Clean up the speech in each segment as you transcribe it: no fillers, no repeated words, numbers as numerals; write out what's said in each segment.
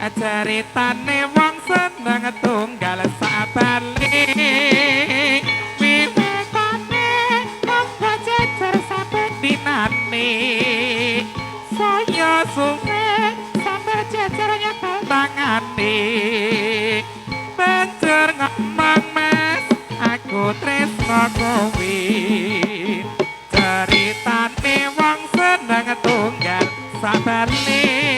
Ceritane wong seneng tunggal sabali wiwitane wong jejer saben dinane saya suwe sampe jejer nyekel tangane banjur ngomong mas aku tresno kowe ceritane wong seneng tunggal sabali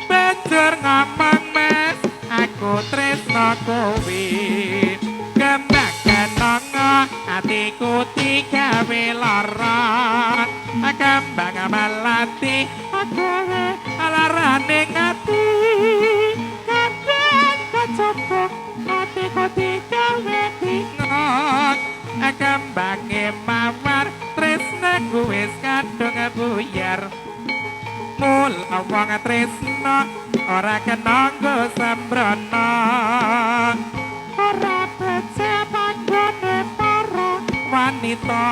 banjur ngomong mas aku tresno kowe kembang kenongo atiku digawe lara kembang melati gawe larane ngati kadang kecopok atiku digawe bingung kembange mawar tresnaku wis kadung buyar mula wong tresno ora kena nggo sembrono ora becik panggone para wanita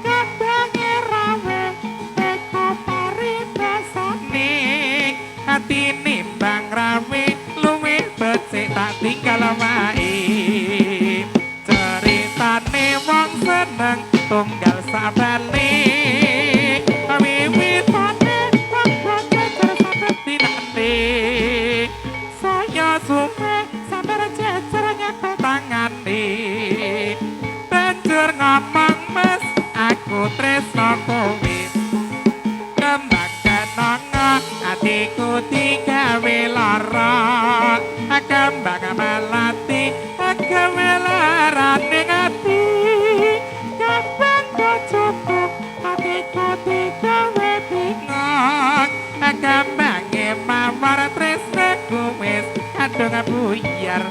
kadang rawe eko paribasane atine bang rawe luwih becik tak tinggal wae ceritane wong seneng tunggal sabali banjur ngomong mas aku tresno kowe kembang kenongo atiku digawe lara kembang melati gawe larane ngati kabang kocopok atiku digawe bingung kembange mawar tresnaku wis kadung buyar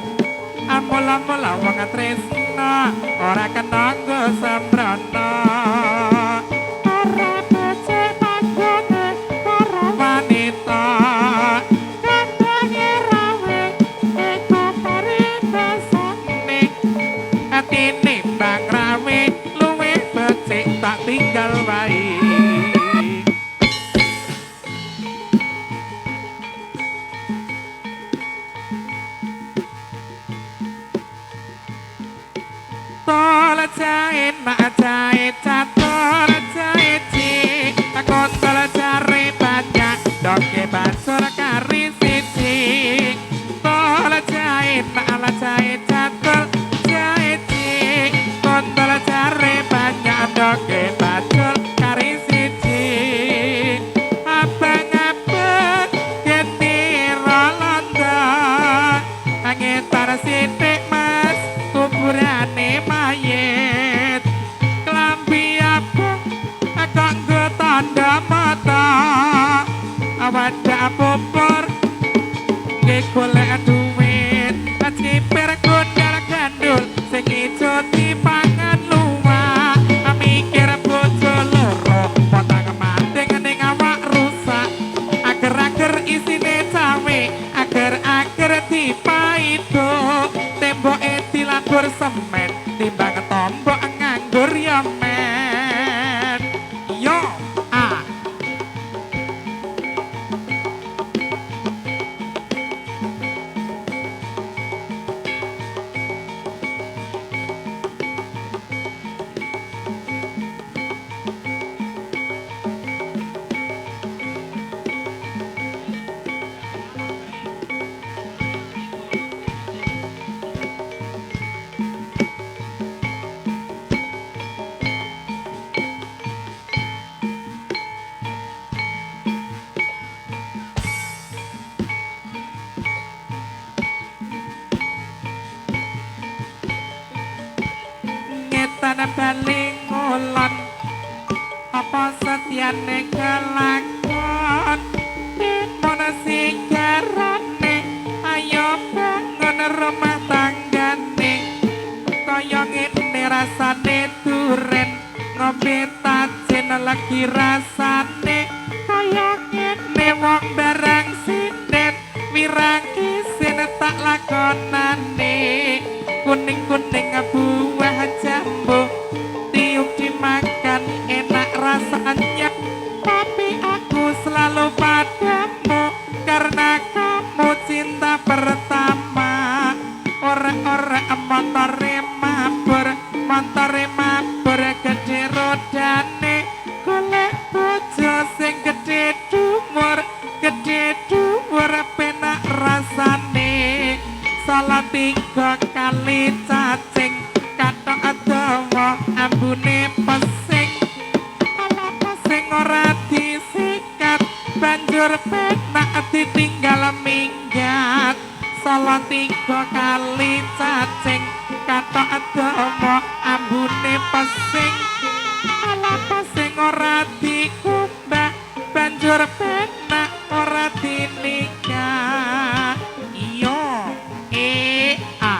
mula-mula wong tresno ora kena nggo sembrono ora becik panggone para wanita kadang rawe eko paribasane atine bang rawe luwih becik tak tinggal wae tol jahit mak jahit catur jahit ci kontol jari banyak doke basur kari siji tol jahit mak ala jahit catur jahit ci kontol jari banyak doke basur kari siji abang-abang ketira londo angitar sidik mas kuburane mayit klambi abang kanggo tanda mata wadah popor nggih golek duit cipir gondal gandul sing ijo dipangan luwak mikir bojo loro potang mating ning awak rusak ager-ager isine cawe ager-ager dipaido temboke dilabur semen timbang tombok nganggur ya men yo ngetan bali ngulon apa setyane kelakon dimon sigarane ayo bangun rumah tanggane kaya ngene rasane duren ngombe tajin lagi rasane kaya ngene wong barang sinden wirang isin tak lakonane montore mabur gedhe rodane golek bojo sing gedhe dhuwur penak rasane salah 3 kali cacing kathok dawa ambune pesing ala pesing ora disikat banjur penak ditinggal minggat salah 3 kali cacing kathok dawa ambune pesing ala pesing ora dikumbah banjur penak ora dinikah iya a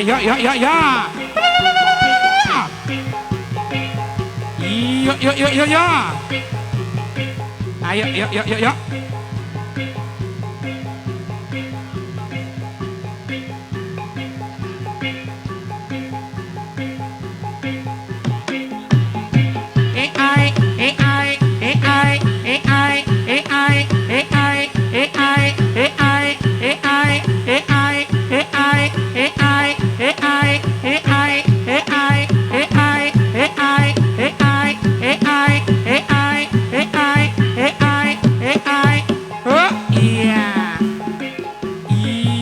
Ayo, yo, yo, yo. Yo, yo, yo, yo, yo. Ayo, yo, yo, yo, yo.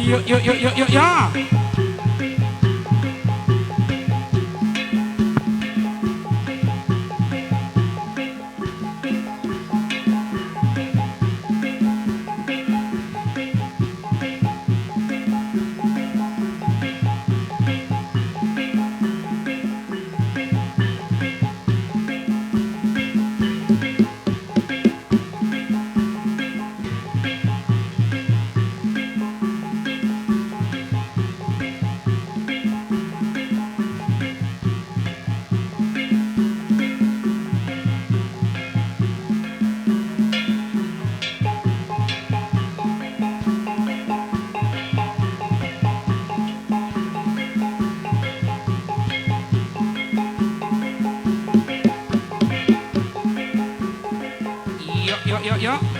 Yo, yo, yo, yo, yo. Yo, yo, yo.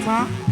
so.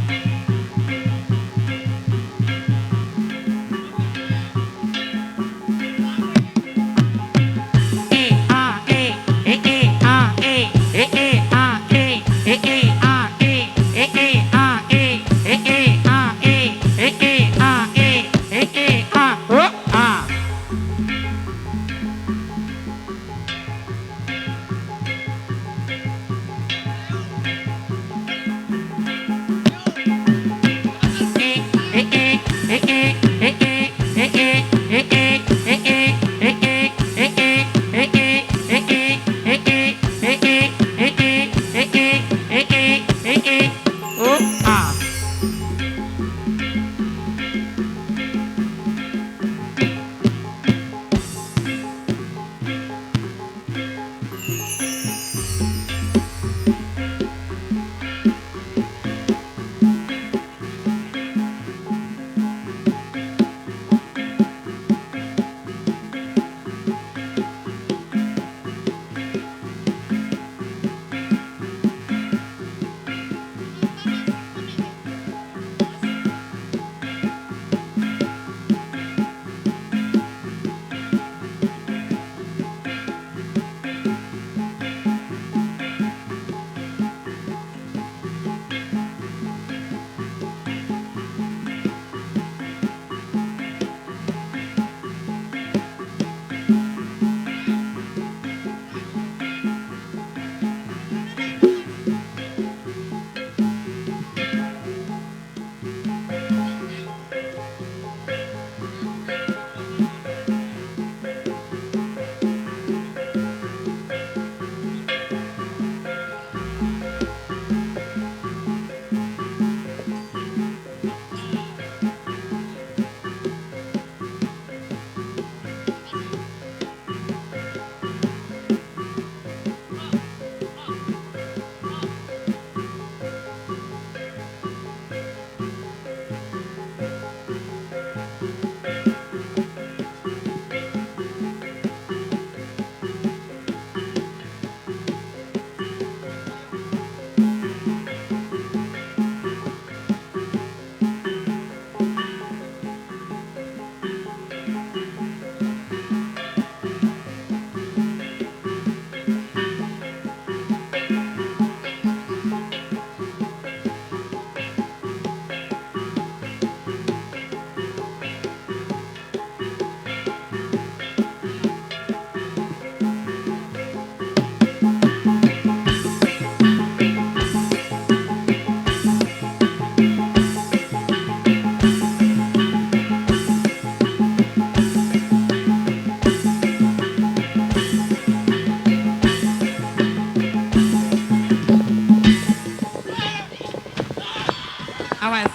Awas.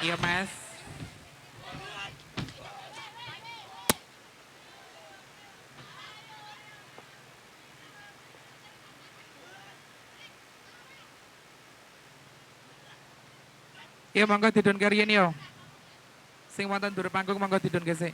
Iya mas. Iya monggo didun kariyen yo. Sing wonten dhuwur panggung monggo didun gesik.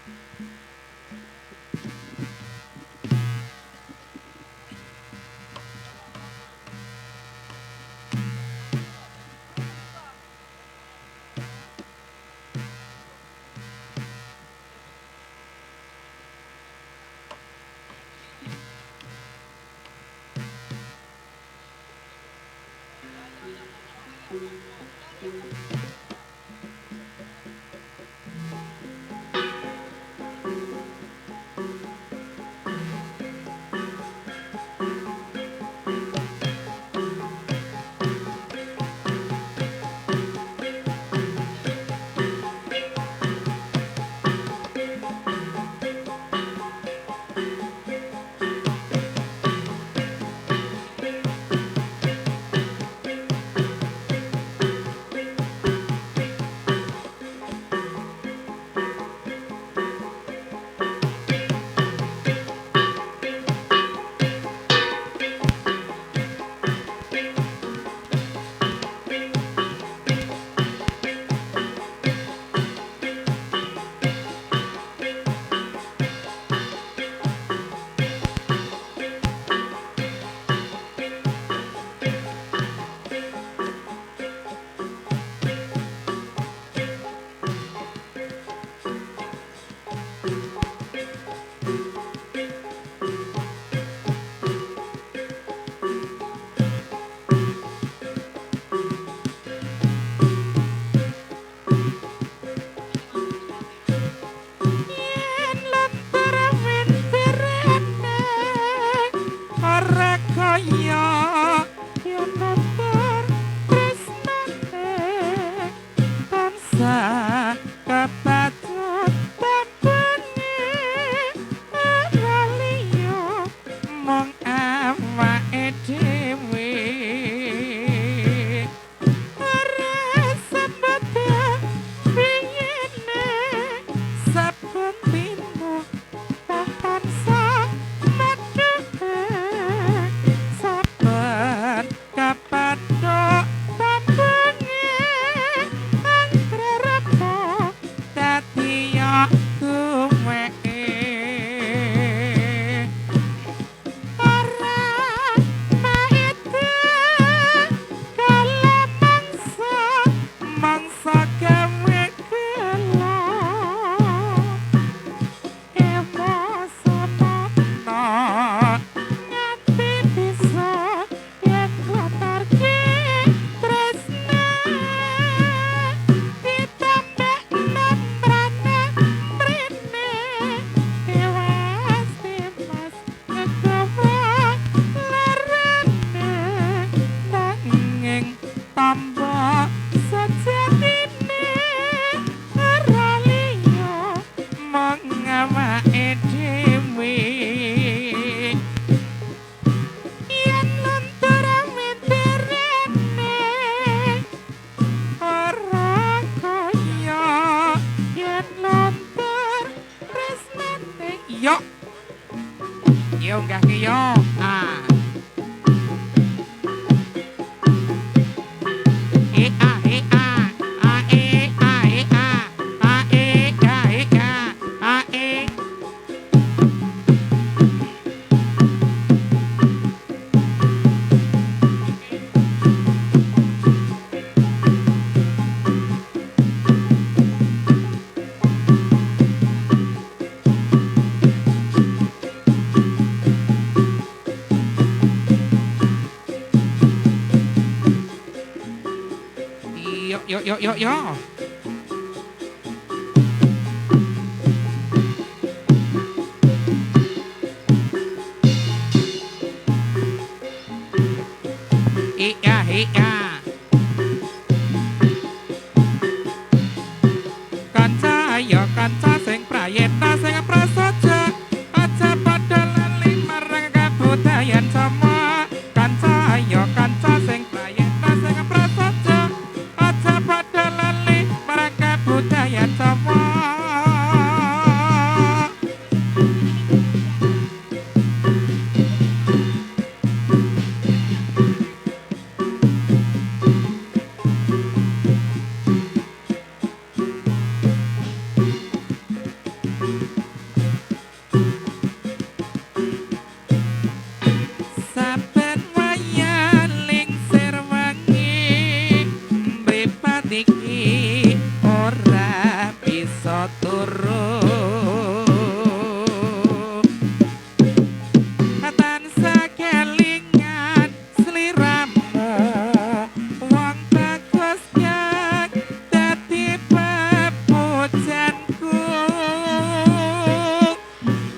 Yo. Iya. Kanca ya kanca sing prayitna sing prasaja aja padha lali marang kabudayan sama. Kanca ya kanca sing prayitna sing prasaja aja padha lali marang kabudayan sama.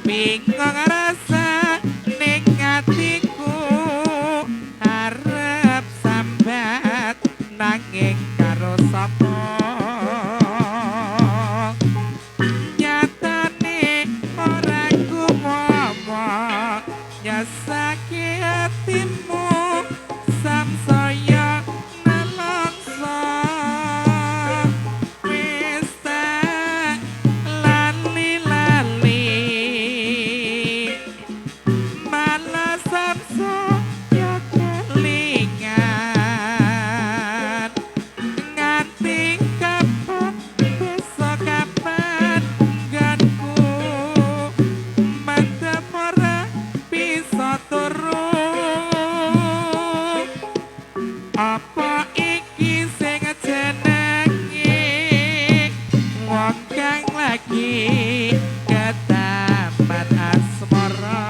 bingung rasa ning atiku arep sambat nanging karo sapa nyatane ora kumomo nyasake hatimu samsaya nelongso wis tak lali-lali malah samsaya kelingan nganti kapan besok kapan ganku mantep ora bisa turu apa iki sing jenenge wong kang lagi ketapat asmara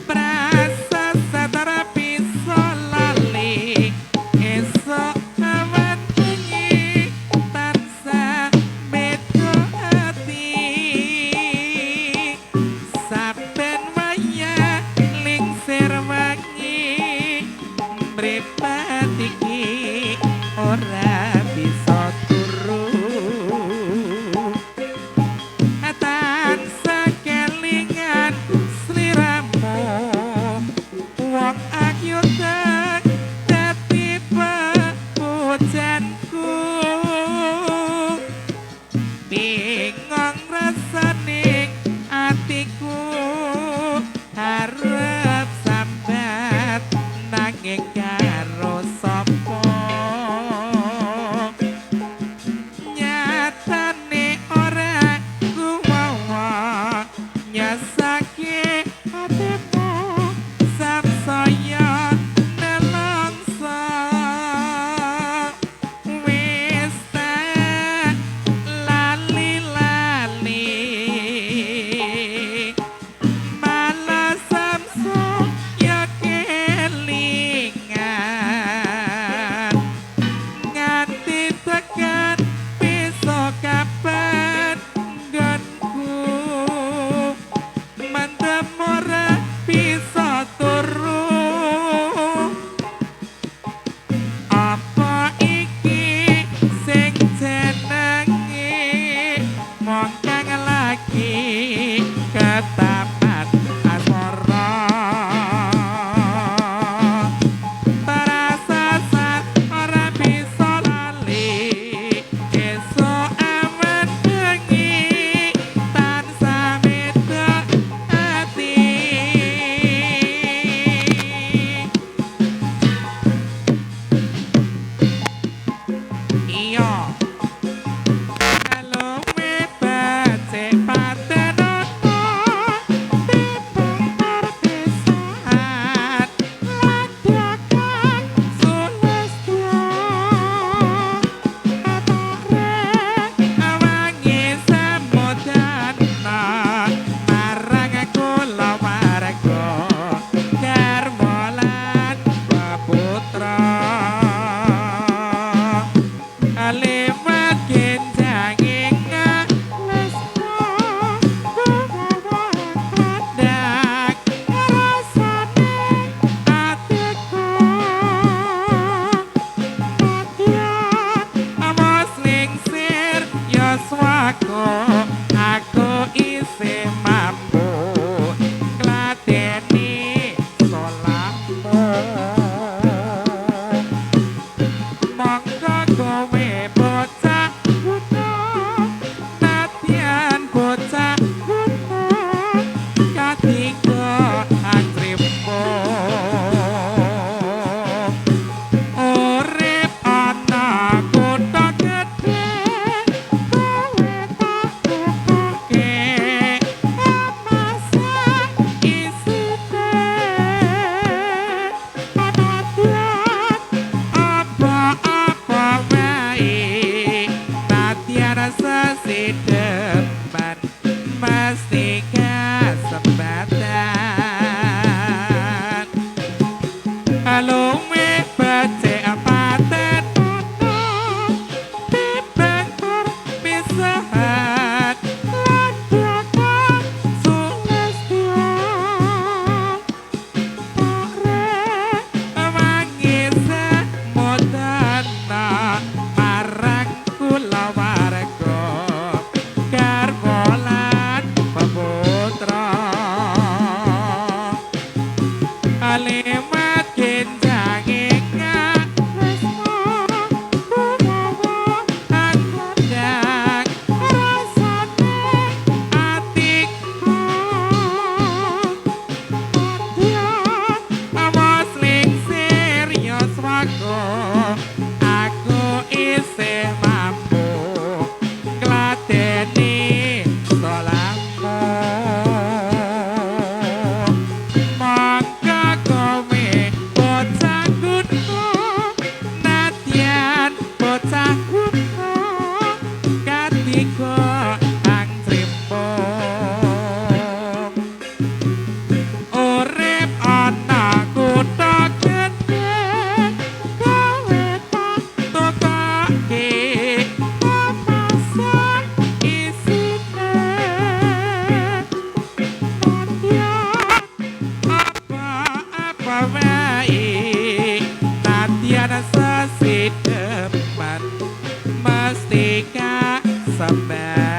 prasa satara bisa lali esok awan bengi tansah beda ati saben wayah lingsir wangi mripat iki ora bisa turu tansah kelingan sliramu wong ayu tak dadi pujanku bingung rasane atiku harap sambat nanging karo sapa nyatane ora kuwawa nyasake hatimu samsaya nelongso wis tak lali-lali malah samsaya kelingan nganti tekan besok kapan nggonku mantep ora bisa turu apa iki sing jenenge wong kang lagi ketapat asmara Parasasat ora bisa lali esok awan bengi tansah beda ati iya halo me bace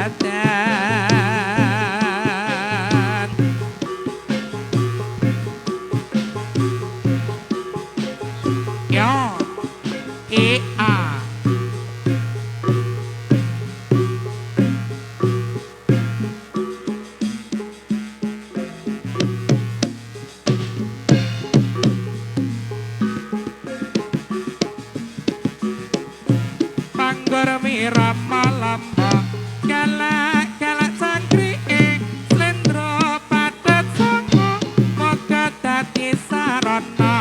badan yo a Panggur mirama lamba galak-galak cangkrike slendro padet songo moga dadi sarana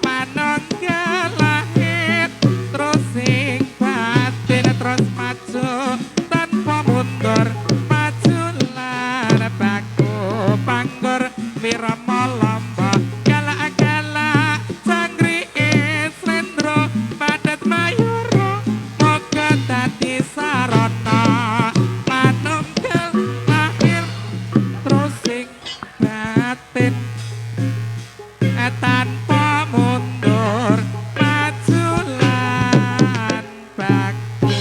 manunggal lahir terus sing batin terus maju tanpa mundur maju lan baku panggur mirama lamba galak-galak cangkrike slendro padet mayura moga dadi sarana manunggal lahir terus sing batin tanpa mundur maju lan baku